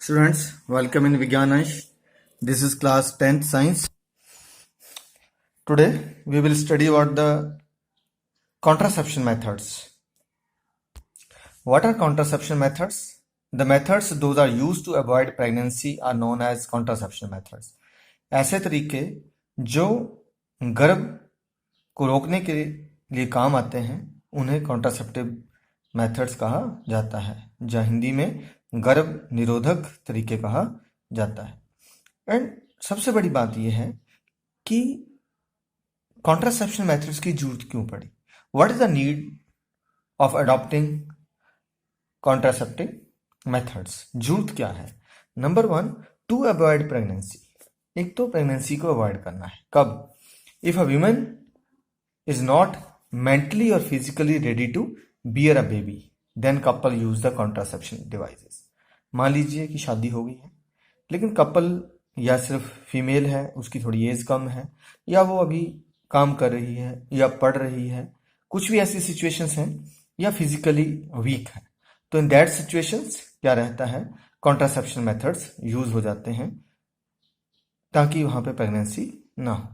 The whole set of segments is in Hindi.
Students, welcome in Vigyanash. This is class 10th science. Today we will study about the contraception methods. What are contraception methods? The methods those are used to avoid pregnancy are known as contraception methods. ऐसे तरीके जो गर्भ को रोकने के लिए काम आते हैं उन्हें कॉन्ट्रासेप्टिव मेथड्स कहा जाता है, जो हिंदी में गर्भ निरोधक तरीके कहा जाता है। एंड सबसे बड़ी बात यह है कि कॉन्ट्रासेप्शन मेथड्स की जरूरत क्यों पड़ी। What is the need of adopting contraceptive methods? जरूरत क्या है? Number 1, to avoid pregnancy. एक तो प्रेगनेंसी को अवॉइड करना है। कब? If a woman is not mentally और physically ready to bear a baby then couple use the contraception devices. मान लीजिए कि शादी हो गई है लेकिन कपल या सिर्फ फीमेल है, उसकी थोड़ी एज कम है, या वो अभी काम कर रही है या पढ़ रही है, कुछ भी ऐसी सिचुएशंस हैं, या फिजिकली वीक है, तो इन दैट सिचुएशंस क्या रहता है, कॉन्ट्रासेप्शन मेथड्स यूज हो जाते हैं ताकि वहां पे प्रेगनेंसी ना हो।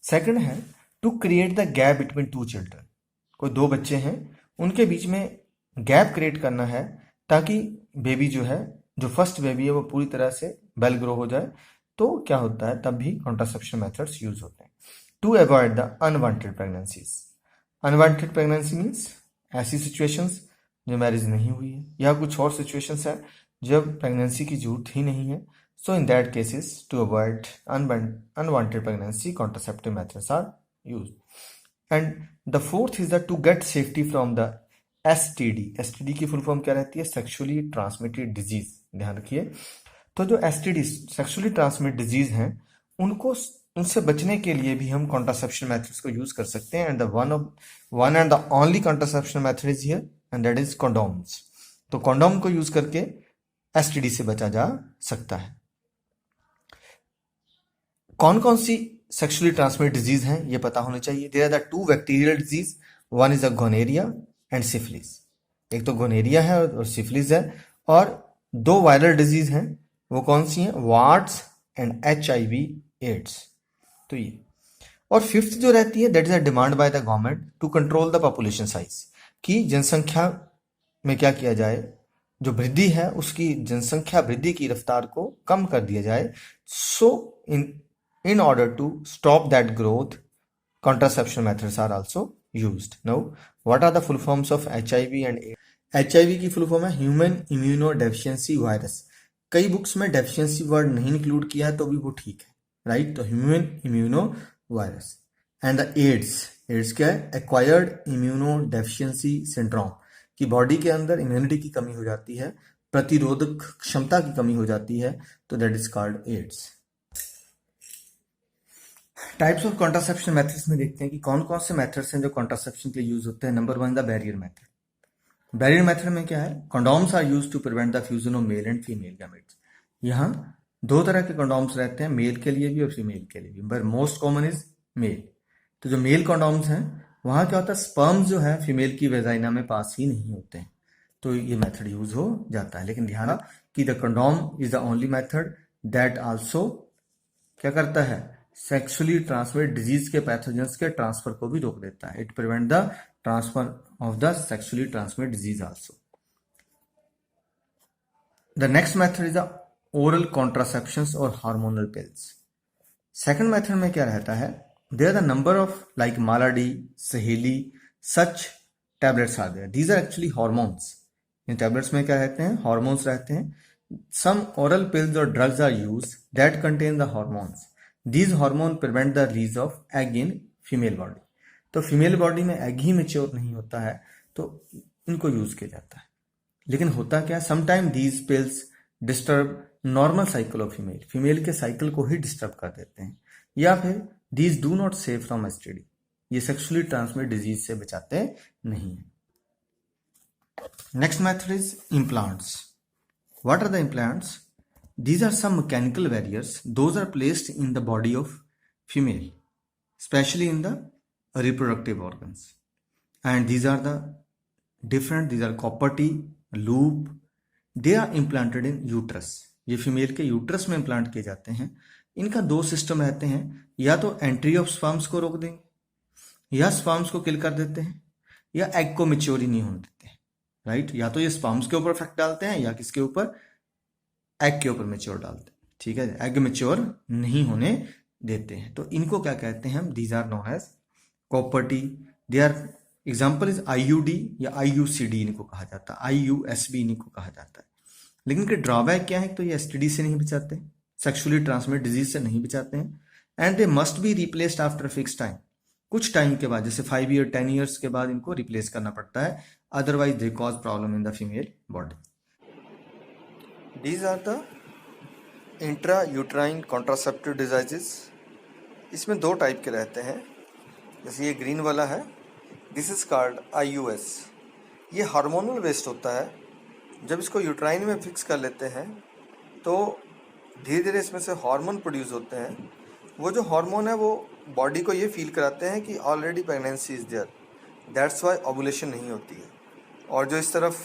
सेकंड है to create the gap between two children. कोई दो बच्चे हैं, उनके बीच में गैप क्रिएट करना है ताकि बेबी जो फर्स्ट बेबी है वो पूरी तरह से वेल ग्रो हो जाए। तो क्या होता है, तब भी कॉन्ट्रासेप्शन मेथड्स यूज होते हैं। To avoid the unwanted pregnancies. Unwanted pregnancy means ऐसी सिचुएशंस जो मैरिज नहीं हुई है, या कुछ और सिचुएशंस है जब प्रेगनेंसी की जरूरत ही नहीं है। So in that cases, to avoid unwanted pregnancy, contraceptive methods are used. And the fourth is that to get safety from the STD. STD की फुल फॉर्म क्या रहती है? Sexually transmitted disease. ध्यान रखिए, तो जो STD सेक्सुअली ट्रांसमिटेड डिजीज हैं उनसे बचने के लिए भी हम कॉन्ट्रासेप्शन मेथड्स को यूज कर सकते हैं। And the one and the only contraception method is here and that is condoms. तो कॉन्डोम को यूज करके STD से बचा जा सकता है। कौन कौन सी सेक्सुअली ट्रांसमिटेड डिजीज हैं ये पता होने चाहिए। There are the two bacterial disease, one is the gonorrhoea and syphilis. एक तो गोनेरिया है और सिफिलिस है, और दो वायरल डिजीज हैं, वो कौन सी हैं? Warts and HIV AIDS. तो ये, और फिफ्थ जो रहती है that is a demand by the government to control the population size, कि जनसंख्या में क्या किया जाए, जो वृद्धि है उसकी जनसंख्या वृद्धि की रफ्तार को कम कर दिया जाए। सो in order to stop that growth, contraception methods are also used. Now, what are the full forms of HIV and AIDS? HIV की फुल फॉर्म है ह्यूमन इम्यूनोडेफिशिएंसी वायरस। कई बुक्स में डेफिशिएंसी वर्ड नहीं इंक्लूड किया है तो भी वो ठीक है, राइट? तो human immuno virus. And the AIDS क्या है? एक्वायर्ड इम्यूनोडेफिशिएंसी सिंड्रोम, कि बॉडी के अंदर इम्यूनिटी की कमी हो जाती है, प्रतिरोधक क्षमता की कमी हो जाती है, तो that is called AIDS. Types of contraception methods में देखते हैं कि कौन कौन से मेथड्स हैं जो कॉन्ट्रासेप्शन के लिए यूज होते हैं। Number 1 the barrier method. Barrier method में क्या है? Condoms are used to prevent the fusion of male and female gametes. यहाँ दो तरह के कंडोम्स रहते हैं, मेल के लिए भी और फीमेल के लिए भी, but most common is male. तो जो मेल कंडोम्स हैं वहां क्या होता है, स्पर्म्स जो है फीमेल की वेजाइना में पास ही नहीं होते हैं, तो ये मेथड यूज हो जाता है। लेकिन ध्यान कि the condom is the only method that also क्या करता है, सेक्सुअली ट्रांसमिटेड डिजीज के पैथोजेंस के ट्रांसफर को भी रोक देता है। It prevent the transfer of the sexually transmitted disease also. The next method is the oral contraceptions और हार्मोनल पिल्स। सेकंड मेथड में क्या रहता है, there are the number of like Mala D, Saheli, such tablets are there. These are actually hormones. In tablets में क्या रहते हैं? हॉर्मोन्स रहते हैं। सम ओरल पिल्स और drugs are used that contain the hormones. These hormone prevent the release of egg in female body. तो फीमेल बॉडी में एग ही मेच्योर नहीं होता है तो इनको यूज किया जाता है। लेकिन होता क्या, sometime these pills disturb normal cycle of female. Female के साइकिल को ही डिस्टर्ब कर देते हैं, या फिर these do not save from STD। ये सेक्सुअली ट्रांसमिटेड डिजीज से बचाते नहीं है। Next method is implants. What are the implants? These are some mechanical barriers. Those are placed in the body of female, especially in the reproductive organs. And these are different. These are copper T, loop. They are implanted in uterus. ये फीमेल के यूट्रस में इम्प्लांट किए जाते हैं, इनका दो सिस्टम रहते हैं, या तो एंट्री ऑफ स्पर्म्स को रोक देंगे या स्पर्म्स को किल कर देते हैं या एग को मैच्योर ही नहीं होने देते हैं, राइट। या तो ये स्पर्म्स के ऊपर इफेक्ट डालते हैं या किसके ऊपर, एग के ऊपर मैच्योर डालते हैं, ठीक है, एग मैच्योर नहीं होने देते हैं। तो इनको क्या कहते हैं हम, these are known as copper T. They are example is IUD या आईयूसीडी इनको कहा जाता है, आईयूएसबी इनको कहा जाता है। लेकिन इनके ड्रॉबैक क्या है, तो ये एसटीडी से नहीं बचाते, सेक्सुअली ट्रांसमिट डिजीज से नहीं बचाते हैं, and they must be replaced after fix time. कुछ टाइम के बाद, जैसे 5 ईयर 10 ईयर्स के बाद इनको रिप्लेस करना पड़ता है, otherwise they cause problem in the female body. These are the intra uterine contraceptive devices. इसमें दो टाइप के रहते हैं, जैसे ये ग्रीन वाला है, दिस इज कॉल्ड आईयूएस। ये हार्मोनल बेस्ड होता है। जब इसको यूट्राइन में फिक्स कर लेते हैं तो धीरे धीरे इसमें से हार्मोन प्रोड्यूस होते हैं। वो जो हार्मोन है वो बॉडी को ये फील कराते हैं कि already pregnancy is there, that's why ovulation नहीं होती है। और जो इस तरफ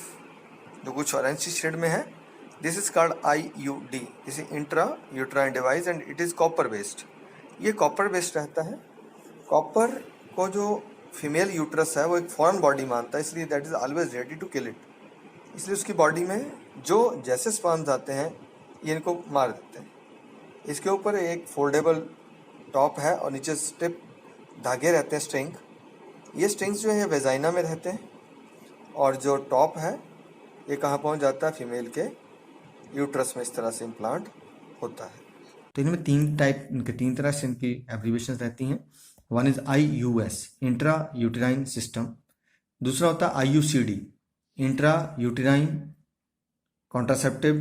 जो कुछ ऑरेंज शेड में है, this is called IUD, this is intra uterine device and it is copper based. ये कॉपर बेस्ड रहता है। कॉपर को जो फीमेल यूट्रस है वो एक फॉरेन बॉडी मानता है, इसलिए that is always ready to kill it. इसलिए उसकी बॉडी में जो जैसे स्पर्म्स आते हैं ये इनको मार देते हैं। इसके ऊपर एक फोल्डेबल टॉप है और नीचे स्टिप धागे रहते हैं, स्ट्रिंग। ये स्ट्रिंग्स जो है वेजाइना में रहते हैं और जो टॉप है ये कहाँ पहुँच जाता है, फीमेल के यूट्रस में इस तरह से इम्प्लांट होता है। तो इनमें तीन तरह से इनकी एब्रीविएशन रहती हैं। One is IUS, intra uterine system. दूसरा होता है IUCD, intra uterine contraceptive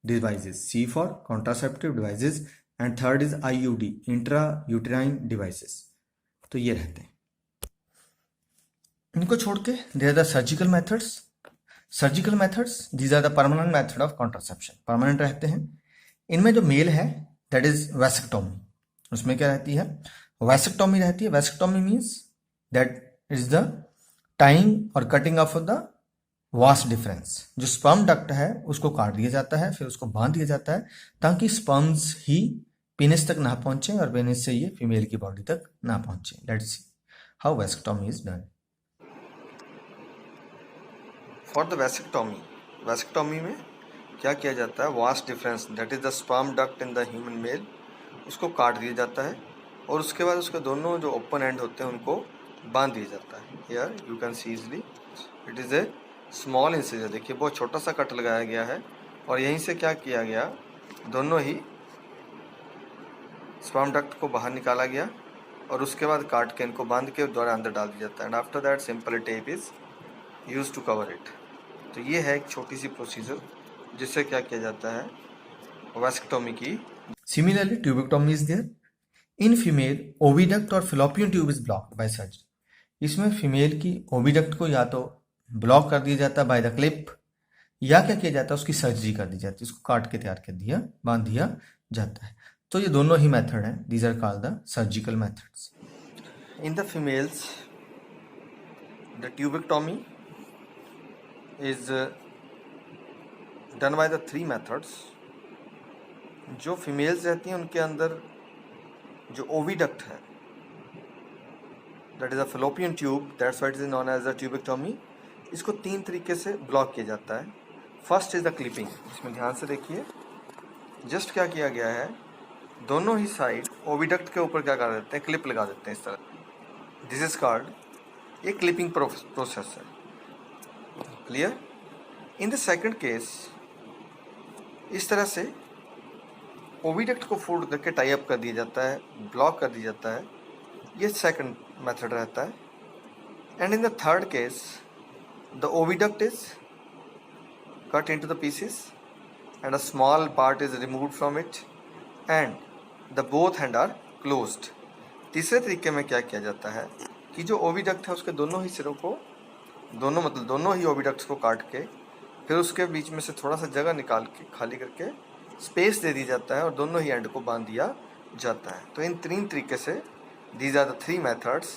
devices, C for contraceptive devices, and third is IUD, intra uterine devices. तो ये रहते हैं। इनको छोड़ के there are the surgical methods. Surgical methods, these are the permanent method of contraception, permanent रहते हैं। इनमें जो मेल है दैट इज वैसेक्टोमी। उसमें क्या रहती है, वैसेक्टोमी रहती है। Vasectomy means that is the time और cutting off the vas deferens. जो स्पर्म डक्ट है उसको काट दिया जाता है, फिर उसको बांध दिया जाता है ताकि स्पर्म्स ही पेनिस तक ना पहुंचे और पेनिस से ये फीमेल की बॉडी तक ना पहुंचे। Let's see how vasectomy is done. For the vasectomy, vasectomy में क्या किया जाता है, vast difference that is the sperm duct in the human male, उसको काट दिया जाता है और उसके बाद उसके दोनों जो ओपन एंड होते हैं उनको बांध दिया जाता है। Here you can see easily it is a small incisor. देखिए बहुत छोटा सा कट लगाया गया है और यहीं से क्या किया गया, दोनों ही स्पर्म डक्ट को बाहर निकाला गया और उसके बाद काट के इनको बांध के द्वारा अंदर डाल दिया जाता है। And after that simple tape is use to cover it. तो ये है एक छोटी सी प्रोसीजर जिससे क्या किया जाता है, वैसेक्टोमी की। Similarly tubectomy is there in female. Oviduct और fallopian tube is blocked by surgery. इसमें फीमेल की ओविडक्ट को या तो ब्लॉक कर दिया जाता है बाय द क्लिप, या क्या किया जाता है उसकी सर्जरी कर दी जाती है, उसको काट के तैयार कर दिया, बांध दिया जाता है। तो ये दोनों ही मेथड हैं, these are called the surgical methods. In the females the tubectomy is done by the 3 methods. जो फीमेल्स रहती हैं उनके अंदर जो ओविडक्ट है that is a fallopian tube, that's why it is known as a tubectomy. इसको 3 तरीके से ब्लॉक किया जाता है। First is the clipping. इसमें ध्यान से देखिए, जस्ट क्या किया गया है, दोनों ही साइड ओविडक्ट के ऊपर क्या कर देते हैं, क्लिप लगा देते हैं इस तरह। दिस इज कॉल्ड, ये क्लिपिंग प्रोसेस है। Clear. In the second case इस तरह से ओविडक्ट को फोल्ड करके टाई अप कर दिया जाता है, ब्लॉक कर दिया जाता है। ये सेकंड मेथड रहता है। And in the third case the oviduct is cut into the pieces and a small part is removed from it and the both hand are closed। तीसरे तरीके में क्या किया जाता है कि जो ओविडक्ट है उसके दोनों ही सिरों को, दोनों ही ओविडक्ट्स को काट के फिर उसके बीच में से थोड़ा सा जगह निकाल के खाली करके स्पेस दे दी जाता है और दोनों ही एंड को बांध दिया जाता है। तो इन 3 तरीके से these are the 3 methods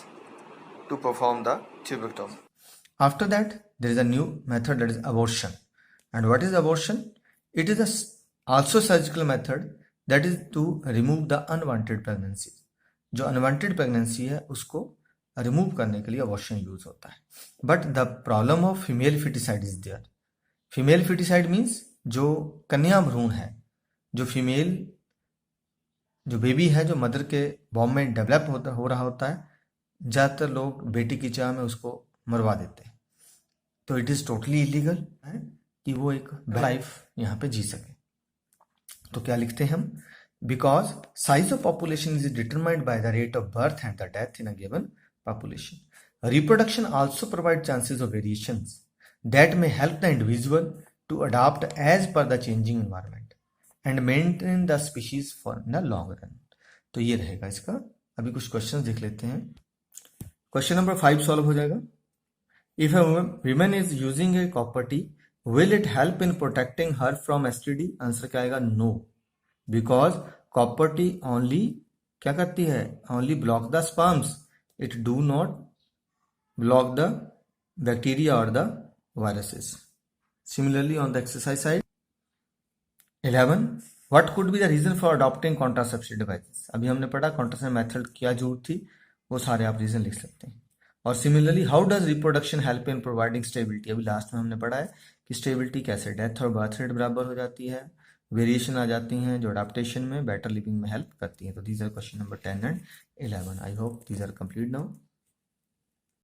to perform the tubectomy। After that, there is a new method, that is abortion. And what is abortion? It is also surgical method that is to remove the unwanted pregnancy. जो अनवांटेड प्रेगनेंसी है उसको रिमूव करने के लिए अबॉर्शन यूज होता है। But the problem of female foeticide is there. Female foeticide means जो कन्या भ्रूण है, जो फीमेल जो बेबी है, जो मदर के बॉम में डेवलप हो रहा होता है, ज़्यादातर लोग बेटी की चाह में उसको मरवा देते हैं। तो इट इज़ टोटली इलीगल है कि वो एक लाइफ यहाँ पे जी सके। तो क्या लिखते हैं हम? Because size of population is determined by the rate of birth and the death in a given population. Reproduction also provide chances of variations that may help the individual to adopt as per the changing environment and maintain the species for in the long run. तो ये रहेगा इसका। अभी कुछ क्वेश्चंस देख लेते हैं। क्वेश्चन नंबर 5 सॉल्व हो जाएगा। If a woman is using a property, will it help in protecting her from STD? Answer क्या आएगा? नो, बिकॉज प्रॉपर्टी ओनली क्या करती है? Only block the sperms, it do not block the bacteria और the viruses. Similarly on the exercise side 11, what could be the reason for adopting contraceptive devices? अभी हमने पढ़ा कॉन्ट्रासेप्टिव मेथड क्या जरूरत थी, वो सारे आप रीजन लिख सकते हैं। और similarly how does reproduction help in providing stability? अभी लास्ट में हमने पढ़ा है कि स्टेबिलिटी कैसे डेथ और बर्थ रेट बराबर हो जाती है, वेरिएशन आ जाती हैं जो अडाप्टेशन में बेटर लिविंग में हेल्प करती हैं। तो these are question number 10 and 11। I hope these are complete now.